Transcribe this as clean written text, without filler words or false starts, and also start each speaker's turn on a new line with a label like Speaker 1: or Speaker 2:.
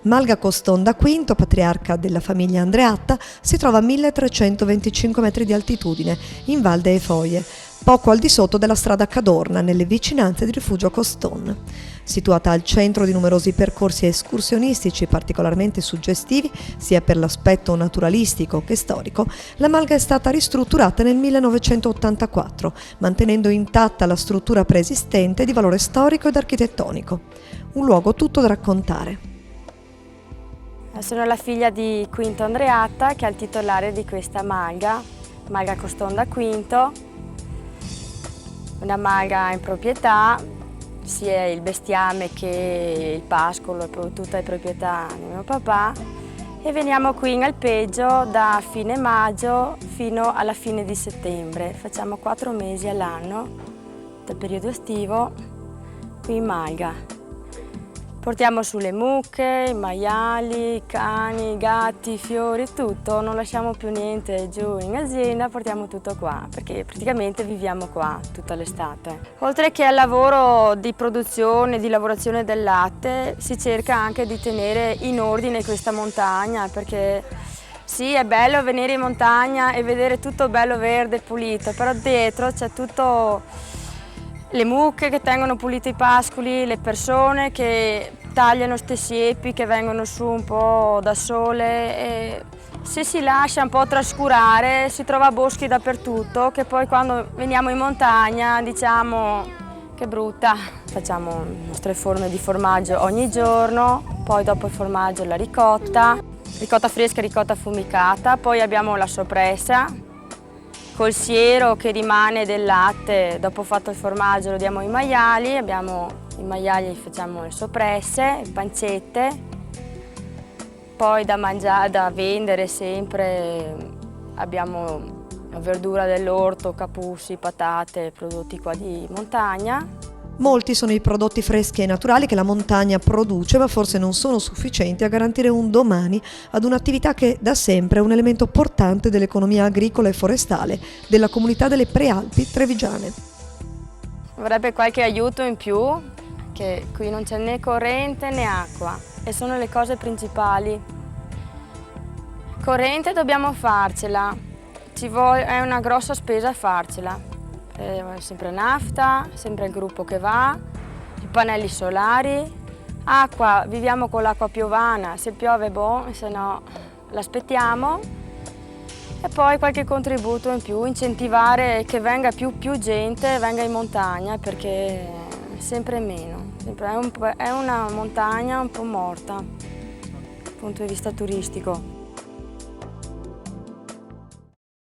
Speaker 1: Malga Coston da Quinto, patriarca della famiglia Andreatta, si trova a 1325 metri di altitudine, in Val dei Foie, poco al di sotto della strada Cadorna, nelle vicinanze di Rifugio Coston. Situata al centro di numerosi percorsi escursionistici particolarmente suggestivi sia per l'aspetto naturalistico che storico, la Malga è stata ristrutturata nel 1984, mantenendo intatta la struttura preesistente di valore storico ed architettonico. Un luogo tutto da raccontare.
Speaker 2: Sono la figlia di Quinto Andreatta, che è il titolare di questa malga, Malga Coston da Quinto, una malga in proprietà, sia il bestiame che il pascolo, tutta è proprietà di mio papà, e veniamo qui in alpeggio da fine maggio fino alla fine di settembre. Facciamo 4 mesi all'anno del periodo estivo qui in malga. Portiamo su le mucche, i maiali, i cani, i gatti, i fiori, tutto, non lasciamo più niente giù in azienda, portiamo tutto qua, perché praticamente viviamo qua tutta l'estate. Oltre che al lavoro di produzione, di lavorazione del latte, si cerca anche di tenere in ordine questa montagna, perché sì, è bello venire in montagna e vedere tutto bello verde e pulito, però dietro c'è tutto... Le mucche che tengono puliti i pascoli, le persone che tagliano ste siepi che vengono su un po' da sole e se si lascia un po' trascurare si trova boschi dappertutto che poi quando veniamo in montagna diciamo che brutta. Facciamo le nostre forme di formaggio ogni giorno, poi dopo il formaggio la ricotta fresca e ricotta affumicata, poi abbiamo la soppressa col siero che rimane del latte, dopo fatto il formaggio lo diamo ai maiali, abbiamo i maiali, facciamo le soppresse, le pancette, poi da mangiare, da vendere sempre abbiamo la verdura dell'orto, capussi, patate, prodotti qua di montagna.
Speaker 1: Molti sono i prodotti freschi e naturali che la montagna produce, ma forse non sono sufficienti a garantire un domani ad un'attività che da sempre è un elemento portante dell'economia agricola e forestale della comunità delle Prealpi trevigiane.
Speaker 2: Vorrebbe qualche aiuto in più, che qui non c'è né corrente né acqua e sono le cose principali. Corrente dobbiamo farcela, è una grossa spesa farcela. Sempre nafta, sempre il gruppo che va, i pannelli solari, acqua, viviamo con l'acqua piovana, se piove buon, se no l'aspettiamo e poi qualche contributo in più, incentivare che venga più gente, venga in montagna perché è sempre meno, è una montagna un po' morta dal punto di vista turistico.